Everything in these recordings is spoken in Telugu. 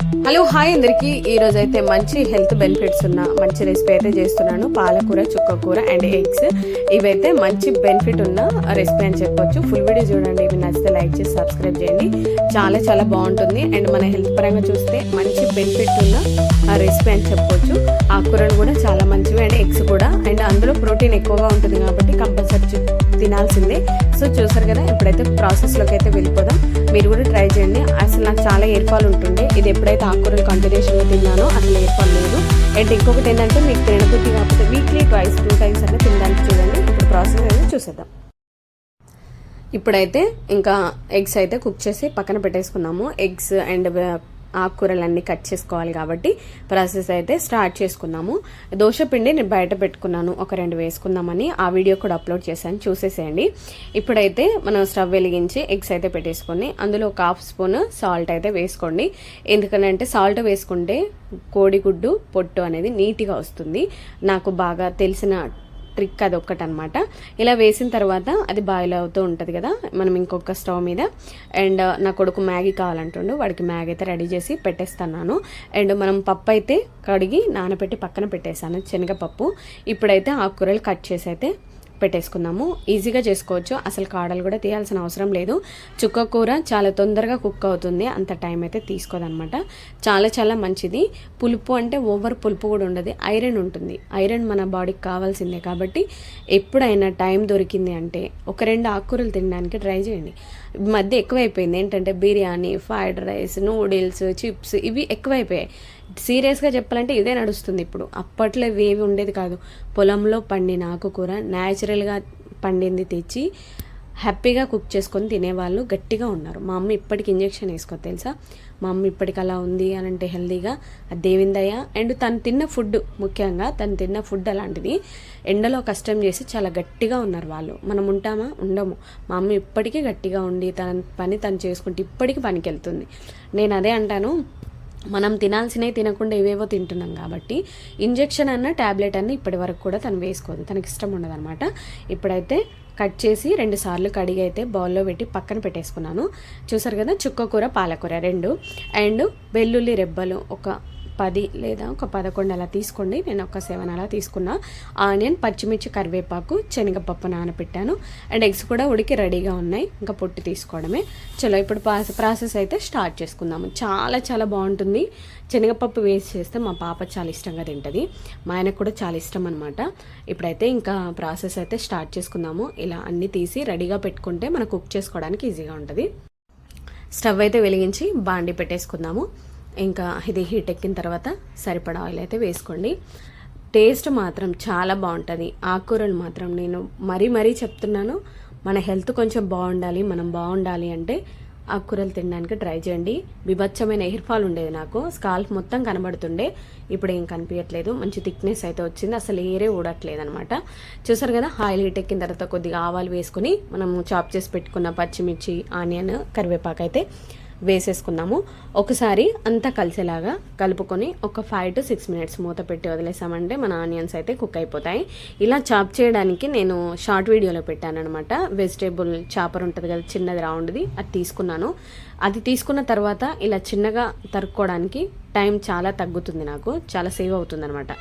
హలో హాయ్ అందరికీ. ఈరోజు అయితే మంచి హెల్త్ బెనిఫిట్స్ ఉన్న మంచి రెసిపీ అయితే చేస్తున్నాను. పాలకూర, చుక్కకూర అండ్ ఎగ్స్. ఇవైతే మంచి బెనిఫిట్ ఉన్న రెసిపీ అని చెప్పొచ్చు. ఫుల్ వీడియో చూడండి. ఇవి నచ్చితే లైక్ చేసి సబ్స్క్రైబ్ చేయండి. చాలా చాలా బాగుంటుంది అండ్ మన హెల్త్ పరంగా చూస్తే మంచి బెనిఫిట్ ఉన్న రెసిపీ అని చెప్పొచ్చు. ఆకుకూరలు కూడా చాలా మంచివి అండ్ ఎగ్స్ కూడా, అండ్ అందులో ప్రోటీన్ ఎక్కువగా ఉంటుంది కాబట్టి కంపల్సరీ తినాల్సిందే. సో చూసారు కదా, ఇప్పుడైతే ప్రాసెస్లోకి అయితే వెళ్ళిపోదాం. మీరు కూడా ట్రై చేయండి. అసలు నాకు చాలా ఎయిర్ ఫాల్ ఉంటుండే. ఇది ఎప్పుడైతే ఆకుకూరలు కంటిన్యూషన్గా తిన్నానో అసలు ఎయిర్ ఫాల్ లేదు. అండ్ ఇంకొకటి ఏంటంటే, మీకు తినబుద్ధి కాకపోతే వీక్లీ 2 టైమ్స్ అయితే తినడానికి చూడండి. ఇప్పుడు ప్రాసెస్ అయితే చూసేద్దాం. ఇప్పుడైతే ఇంకా ఎగ్స్ అయితే కుక్ చేసి పక్కన పెట్టేసుకున్నాము. ఎగ్స్ అండ్ ఆకుకూరలన్నీ కట్ చేసుకోవాలి కాబట్టి ప్రాసెస్ అయితే స్టార్ట్ చేసుకున్నాము. దోశ పిండి నేను బయట పెట్టుకున్నాను, ఒక 2 వేసుకుందామని. ఆ వీడియో కూడా అప్లోడ్ చేశాను, చూసేసేయండి. ఇప్పుడైతే మనం స్టవ్ వెలిగించి ఎగ్స్ అయితే పెట్టేసుకొని అందులో ఒక 1/2 స్పూన్ సాల్ట్ అయితే వేసుకోండి. ఎందుకంటే సాల్ట్ వేసుకుంటే కోడిగుడ్డు పొట్టు అనేది నీట్గా వస్తుంది. నాకు బాగా తెలిసిన ట్రిక్ అది ఒక్కటనమాట. ఇలా వేసిన తర్వాత అది బాయిల్ అవుతూ ఉంటుంది కదా, మనం ఇంకొక స్టవ్ మీద. అండ్ నా కొడుకు మ్యాగీ కావాలంటుండు, వాడికి మ్యాగీ అయితే రెడీ చేసి పెట్టేస్తున్నాను. అండ్ మనం పప్పు అయితే కడిగి నానబెట్టి పక్కన పెట్టేశాను, శనగపప్పు. ఇప్పుడైతే ఆకుకూరలు కట్ చేసి అయితే పెట్టేసుకుందాము. ఈజీగా చేసుకోవచ్చు, అసలు కాడలు కూడా తీయాల్సిన అవసరం లేదు. చుక్కకూర చాలా తొందరగా కుక్ అవుతుంది, అంత టైం అయితే తీసుకోదనమాట. చాలా చాలా మంచిది. పులుపు అంటే ఓవర్ పులుపు కూడా ఉండదు, ఐరన్ ఉంటుంది. ఐరన్ మన బాడీకి కావాల్సిందే కాబట్టి ఎప్పుడైనా టైం దొరికింది అంటే ఒక 2 ఆకుకూరలు తినడానికి ట్రై చేయండి. మధ్య ఎక్కువైపోయింది ఏంటంటే, biryani, fried rice, noodles, chips ఇవి ఎక్కువైపోయాయి. సీరియస్గా చెప్పాలంటే ఇదే నడుస్తుంది ఇప్పుడు. అప్పట్లో ఇవేవి ఉండేది కాదు. పొలంలో పండిన ఆకుకూర న్యాచురల్గా పండింది తెచ్చి హ్యాపీగా కుక్ చేసుకొని తినేవాళ్ళు గట్టిగా ఉన్నారు. మా అమ్మ ఇప్పటికి ఇంజెక్షన్ వేసుకో తెలుసా. మా అమ్మ ఇప్పటికి అలా ఉంది అని అంటే హెల్తీగా, అది దేవిందయ్య. అండ్ తను తిన్న ఫుడ్, ముఖ్యంగా తను తిన్న ఫుడ్ అలాంటిది. ఎండలో కష్టం చేసి చాలా గట్టిగా ఉన్నారు వాళ్ళు. మనం ఉంటామా? ఉండము. మా అమ్మ ఇప్పటికీ గట్టిగా ఉండి తన పని తను చేసుకుంటే ఇప్పటికీ పనికి వెళ్తుంది. నేను అదే అంటాను, మనం తినాల్సినవి తినకుండా ఏవేవో తింటున్నాం కాబట్టి ఇంజెక్షన్ అన్న ట్యాబ్లెట్ అన్న ఇప్పటి వరకు కూడా తను వేసుకోదు, తనకి ఇష్టం ఉండదు అనమాట. ఇప్పుడైతే కట్ చేసి 2 సార్లు కడిగి అయితే బౌల్లో పెట్టి పక్కన పెట్టేసుకున్నాను. చూసారు కదా, చుక్కకూర, పాలకూర 2 అండ్ వెల్లుల్లి రెబ్బలు ఒక 10 లేదా ఒక 11 అలా తీసుకోండి. నేను ఒక 7 అలా తీసుకున్నా. ఆనియన్, పచ్చిమిర్చి, కరివేపాకు, శనగపప్పు నానబెట్టాను. అండ్ ఎగ్స్ కూడా ఉడికి రెడీగా ఉన్నాయి, ఇంకా పొట్టు తీసుకోవడమే. చలో ఇప్పుడు ప్రాసెస్ అయితే స్టార్ట్ చేసుకుందాము. చాలా చాలా బాగుంటుంది. శనగపప్పు వేసి చేస్తే మా పాప చాలా ఇష్టంగా తింటుంది, మా ఆయనకు కూడా చాలా ఇష్టం అనమాట. ఇప్పుడైతే ఇంకా ప్రాసెస్ అయితే స్టార్ట్ చేసుకుందాము. ఇలా అన్నీ తీసి రెడీగా పెట్టుకుంటే మనం కుక్ చేసుకోవడానికి ఈజీగా ఉంటుంది. స్టవ్ అయితే వెలిగించి బాండి పెట్టేసుకుందాము. ఇంకా ఇది హీట్ ఎక్కిన తర్వాత సరిపడా ఆయిల్ అయితే వేసుకోండి. టేస్ట్ మాత్రం చాలా బాగుంటుంది. ఆకుకూరలు మాత్రం నేను మరీ చెప్తున్నాను, మన హెల్త్ కొంచెం బాగుండాలి, మనం బాగుండాలి అంటే ఆకుకూరలు తినడానికి ట్రై చేయండి. బీభత్సమైన హెయిర్ ఫాల్ ఉండేది నాకు, స్కాల్ప్ మొత్తం కనబడుతుండే. ఇప్పుడు ఏం కనిపించట్లేదు, మంచి థిక్నెస్ అయితే వచ్చింది, అసలు ఏరే ఊడట్లేదు అనమాట. చూసారు కదా, ఆయిల్ హీట్ ఎక్కిన తర్వాత కొద్దిగా ఆవాలు వేసుకొని మనం చాప్ చేసి పెట్టుకున్న పచ్చిమిర్చి, ఆనియన్, కరివేపాకు అయితే వేసేసుకున్నాము. ఒకసారి అంతా కలిసేలాగా కలుపుకొని ఒక 5 to 6 minutes మూత పెట్టి వదిలేసామంటే మన ఆనియన్స్ అయితే కుక్ అయిపోతాయి. ఇలా చాప్ చేయడానికి నేను షార్ట్ వీడియోలో పెట్టాను అనమాట. వెజిటేబుల్ చాపర్ ఉంటుంది కదా, చిన్నది రౌండ్ది, అది తీసుకున్నాను. అది తీసుకున్న తర్వాత ఇలా చిన్నగా తరుక్కోవడానికి టైం చాలా తగ్గుతుంది, నాకు చాలా సేవ్ అవుతుంది అనమాట.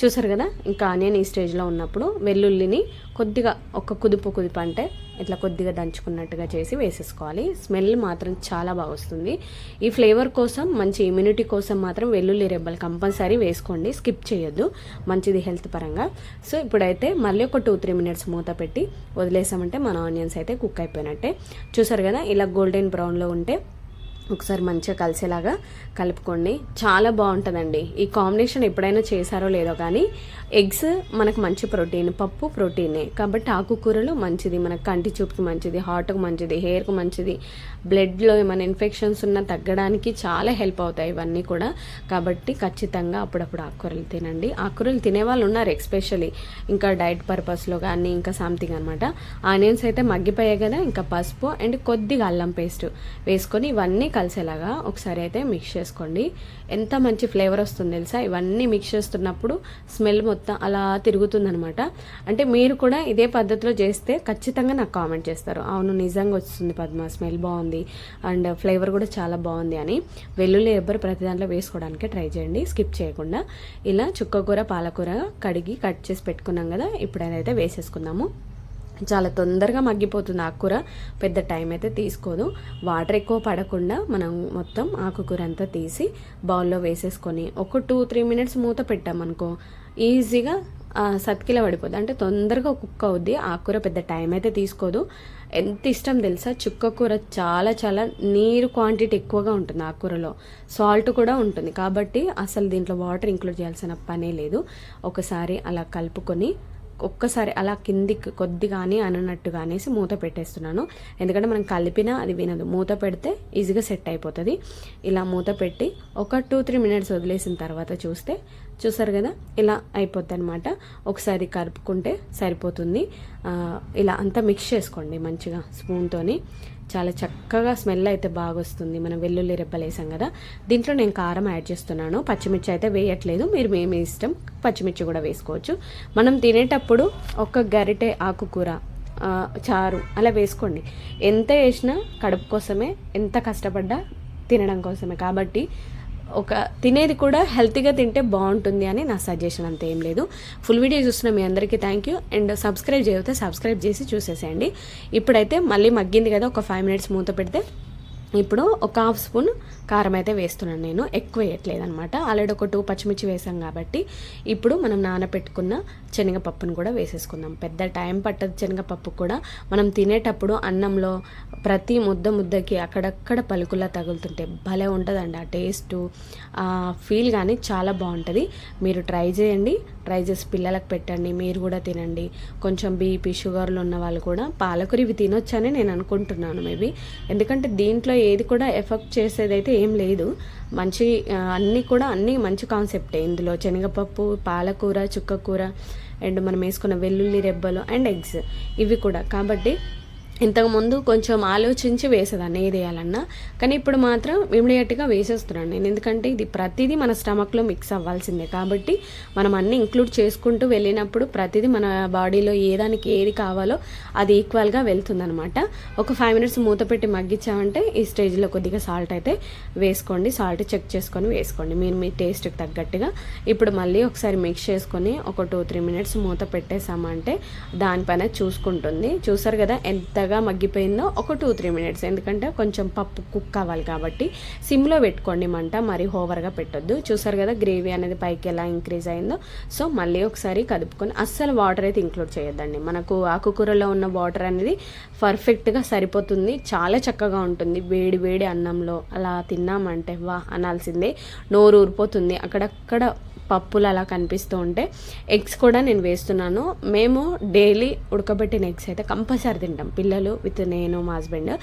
చూసారు కదా, ఇంకా ఆనియన్ ఈ స్టేజ్లో ఉన్నప్పుడు వెల్లుల్లిని కొద్దిగా ఒక కుదుపు అంటే ఇట్లా కొద్దిగా దంచుకున్నట్టుగా చేసి వేసేసుకోవాలి. స్మెల్ మాత్రం చాలా బాగా వస్తుంది. ఈ ఫ్లేవర్ కోసం, మంచి ఇమ్యూనిటీ కోసం మాత్రం వెల్లుల్లి రెబ్బలు కంపల్సరీ వేసుకోండి, స్కిప్ చేయొద్దు, మంచిది హెల్త్ పరంగా. సో ఇప్పుడైతే మళ్ళీ ఒక 2-3 minutes మూత పెట్టి వదిలేసామంటే మన ఆనియన్స్ అయితే కుక్ అయిపోయినట్టే. చూసారు కదా, ఇలా గోల్డెన్ బ్రౌన్లో ఉంటే ఒకసారి మంచిగా కలిసేలాగా కలుపుకోండి. చాలా బాగుంటుందండి. ఈ కాంబినేషన్ ఎప్పుడైనా చేశారో లేదో కానీ, ఎగ్స్ మనకు మంచి ప్రోటీన్, పప్పు ప్రోటీనే కాబట్టి ఆకుకూరలు మంచిది, మనకు కంటి చూపుకి మంచిది, హార్ట్కి మంచిది, హెయిర్కి మంచిది, బ్లడ్లో ఏమైనా ఇన్ఫెక్షన్స్ ఉన్నా తగ్గడానికి చాలా హెల్ప్ అవుతాయి ఇవన్నీ కూడా. కాబట్టి ఖచ్చితంగా అప్పుడప్పుడు ఆకుకూరలు తినండి. ఆకుకూరలు తినేవాళ్ళు ఉన్నారు ఎస్పెషల్లీ, ఇంకా డైట్ పర్పస్లో కానీ ఇంకా సంథింగ్ అనమాట. ఆనియన్స్ అయితే మగ్గిపోయాయి కదా, ఇంకా పసుపు అండ్ కొద్దిగా అల్లం పేస్ట్ వేసుకొని ఇవన్నీ కలిసేలాగా ఒకసారి అయితే మిక్స్ చేసుకోండి. ఎంత మంచి ఫ్లేవర్ వస్తుంది తెలుసా, ఇవన్నీ మిక్స్ చేస్తున్నప్పుడు స్మెల్ మొత్తం అలా తిరుగుతుందనమాట. అంటే మీరు కూడా ఇదే పద్ధతిలో చేస్తే ఖచ్చితంగా నాకు కామెంట్ చేస్తారు, అవును నిజంగా వస్తుంది పద్మ, స్మెల్ బాగుంది అండ్ ఫ్లేవర్ కూడా చాలా బాగుంది అని. వెల్లుల్లి ఎబ్బరు ప్రతి దాంట్లో వేసుకోవడానికి ట్రై చేయండి స్కిప్ చేయకుండా. ఇలా చుక్కకూర పాలకూర కడిగి కట్ చేసి పెట్టుకున్నాం కదా, ఇప్పుడు అదైతే వేసేసుకుందాము. చాలా తొందరగా మగ్గిపోతుంది ఆకుకూర, పెద్ద టైం అయితే తీసుకోదు. వాటర్ ఎక్కువ పడకుండా మనం మొత్తం ఆకుకూర అంతా తీసి బౌల్లో వేసేసుకొని ఒక 2-3 మినిట్స్ మూత పెట్టామనుకో ఈజీగా సతికిల పడిపోద్ది. అంటే తొందరగా కుక్ అవుద్ది. ఆకుకూర పెద్ద టైం అయితే తీసుకోదు. ఎంత ఇష్టం తెలుసా చుక్కకూర, చాలా చాలా నీరు క్వాంటిటీ ఎక్కువగా ఉంటుంది ఆకుకూరలో, సాల్ట్ కూడా ఉంటుంది. కాబట్టి అసలు దీంట్లో వాటర్ ఇంక్లూడ్ చేయాల్సిన పనే లేదు. ఒకసారి అలా కలుపుకొని ఒక్కసారి అలా కిందికి కొద్దిగా అనన్నట్టుగా అనేసి మూత పెట్టేస్తున్నాను. ఎందుకంటే మనం కలిపినా అది వినదు, మూత పెడితే ఈజీగా సెట్ అయిపోతుంది. ఇలా మూత పెట్టి ఒక 2-3 మినిట్స్ వదిలేసిన తర్వాత చూసారు కదా, ఇలా అయిపోద్ది అనమాట. ఒకసారి కలుపుకుంటే సరిపోతుంది. ఇలా అంతా మిక్స్ చేసుకోండి మంచిగా స్పూన్తోని. చాలా చక్కగా స్మెల్ అయితే బాగా వస్తుంది. మనం వెల్లుల్లి రెబ్బలు వేసాం కదా, దీంట్లో నేను కారం యాడ్ చేస్తున్నాను. పచ్చిమిర్చి అయితే వేయట్లేదు, మీరు మీ ఇష్టం, పచ్చిమిర్చి కూడా వేసుకోవచ్చు. మనం తినేటప్పుడు ఒక గరిటె ఆకుకూర చారు అలా వేసుకోండి. ఎంత వేసినా కడుపు కోసమే, ఎంత కష్టపడ్డా తినడం కోసమే. కాబట్టి తినేది కూడా హెల్తీగా తింటే బాగుంటుంది అని నా సజెషన్, అంత ఏం లేదు. ఫుల్ వీడియో చూస్తున్న మీ అందరికీ థ్యాంక్ యూ. అండ్ సబ్స్క్రైబ్ చేయకపోతే సబ్స్క్రైబ్ చేసి చూసేసేయండి. ఇప్పుడైతే మళ్ళీ మగ్గింది కదా, ఒక 5 మినిట్స్ మూత పెడితే ఇప్పుడు ఒక 1/2 స్పూన్ కారం అయితే వేస్తున్నాను. నేను ఎక్కువ వేయట్లేదు అనమాట. ఆల్రెడీ ఒక 2 పచ్చిమిర్చి వేసాం కాబట్టి ఇప్పుడు మనం నానబెట్టుకున్న శనగపప్పును కూడా వేసేసుకుందాం. పెద్ద టైం పట్టదు శనగపప్పు కూడా. మనం తినేటప్పుడు అన్నంలో ప్రతి ముద్దకి అక్కడక్కడ పలుకులా తగులుతుంటే భలే ఉంటుందండి ఆ టేస్టు, ఆ ఫీల్ కానీ చాలా బాగుంటుంది. మీరు ట్రై చేయండి, ట్రై చేసి పిల్లలకు పెట్టండి, మీరు కూడా తినండి. కొంచెం బీపీ షుగర్లు ఉన్న వాళ్ళు కూడా పాలకూర ఇవి తినొచ్చని నేను అనుకుంటున్నాను మేబీ. ఎందుకంటే దీంట్లో ఏది కూడా ఎఫెక్ట్ చేసేదైతే ఏం లేదు. అన్నీ మంచి కాన్సెప్టే ఇందులో. శనగపప్పు, పాలకూర, చుక్కకూర అండ్ మనం వేసుకున్న వెల్లుల్లి రెబ్బలు అండ్ ఎగ్స్ ఇవి కూడా. కాబట్టి ఇంతకుముందు కొంచెం ఆలోచించి వేసేదాన్ని ఏది వేయాలన్నా, కానీ ఇప్పుడు మాత్రం ఇమీడియట్గా వేసేస్తున్నాను నేను. ఎందుకంటే ఇది ప్రతిదీ మన స్టమక్లో మిక్స్ అవ్వాల్సిందే. కాబట్టి మనం అన్నీ ఇంక్లూడ్ చేసుకుంటూ వెళ్ళినప్పుడు ప్రతిదీ మన బాడీలో ఏదానికి ఏది కావాలో అది ఈక్వల్గా వెళ్తుందనమాట. ఒక 5 మినిట్స్ మూత పెట్టి మగ్గించామంటే ఈ స్టేజ్లో కొద్దిగా సాల్ట్ అయితే వేసుకోండి. సాల్ట్ చెక్ చేసుకొని వేసుకోండి మీరు మీ టేస్ట్కి తగ్గట్టుగా. ఇప్పుడు మళ్ళీ ఒకసారి మిక్స్ చేసుకొని ఒక 2-3 మినిట్స్ మూత పెట్టేసామంటే దానిపైన చూసుకుంటుంది. చూసారు కదా ఎంత మగ్గిపోయిందో. ఒక 2-3 మినిట్స్, ఎందుకంటే కొంచెం పప్పు కుక్ అవ్వాలి కాబట్టి సిమ్లో పెట్టుకోండి మంట, మరి ఓవర్గా పెట్టొద్దు. చూసారు కదా గ్రేవీ అనేది పైకి ఎలా ఇంక్రీజ్ అయిందో. సో మళ్ళీ ఒకసారి కదుపుకొని, అస్సలు వాటర్ అయితే ఇంక్లూడ్ చేయొద్దండి. మనకు ఆకుకూరలో ఉన్న వాటర్ అనేది పర్ఫెక్ట్గా సరిపోతుంది, చాలా చక్కగా ఉంటుంది. వేడి వేడి అన్నంలో అలా తిన్నామంటే వా అనాల్సిందే, నోరు ఊరిపోతుంది. అక్కడక్కడ పప్పులు అలా కనిపిస్తూ ఉంటే ఎగ్స్ కూడా నేను వేస్తున్నాను. మేము డైలీ ఉడకబెట్టిన ఎగ్స్ అయితే కంపల్సరీ తింటాం, పిల్లలు విత్ నేను మా హస్బెండ్.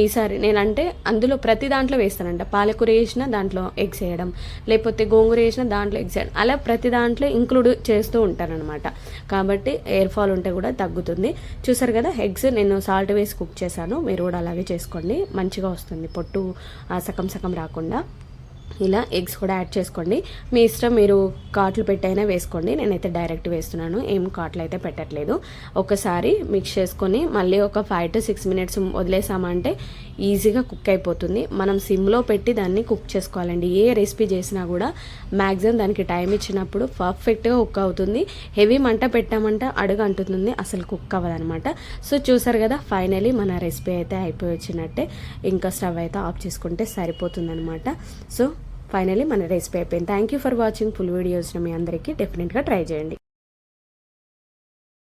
ఈసారి నేనంటే అందులో ప్రతి దాంట్లో వేస్తానంట. పాలకూర వేసిన దాంట్లో ఎగ్స్ వేయడం, లేకపోతే గోంగూర వేసిన దాంట్లో ఎగ్స్ వేయడం, అలా ప్రతి దాంట్లో ఇంక్లూడ్ చేస్తూ ఉంటానన్నమాట. కాబట్టి ఎయిర్ ఫాల్ ఉంటే కూడా తగ్గుతుంది. చూసారు కదా ఎగ్స్ నేను సాల్ట్ వేసి కుక్ చేశాను, మీరు కూడా అలాగే చేసుకోండి, మంచిగా వస్తుంది, పొట్టు సగం రాకుండా. ఇలా ఎగ్స్ కూడా యాడ్ చేసుకోండి, మీ ఇష్టం. మీరు కాట్లు పెట్టైనా వేసుకోండి, నేనైతే డైరెక్ట్ వేస్తున్నాను, ఏం కాట్లు అయితే పెట్టట్లేదు. ఒకసారి మిక్స్ చేసుకొని మళ్ళీ ఒక 5 to 6 మినిట్స్ వదిలేసామంటే ఈజీగా కుక్ అయిపోతుంది. మనం సిమ్లో పెట్టి దాన్ని కుక్ చేసుకోవాలండి. ఏ రెసిపీ చేసినా కూడా మ్యాక్సిమం దానికి టైం ఇచ్చినప్పుడు పర్ఫెక్ట్గా కుక్ అవుతుంది. హెవీ మంట పెట్టామంటే అడుగు అంటుతుంది, అసలు కుక్ అవ్వదనమాట. సో చూసారు కదా ఫైనలీ మన రెసిపీ అయితే అయిపోయి వచ్చినట్టే. ఇంకా స్టవ్ అయితే ఆఫ్ చేసుకుంటే సరిపోతుంది అనమాట. సో ఫైనలీ మన రెసిపీ అయిపోయింది. Thank you for watching. Full videos మీ అందరికీ డెఫినెట్గా ట్రై చేయండి.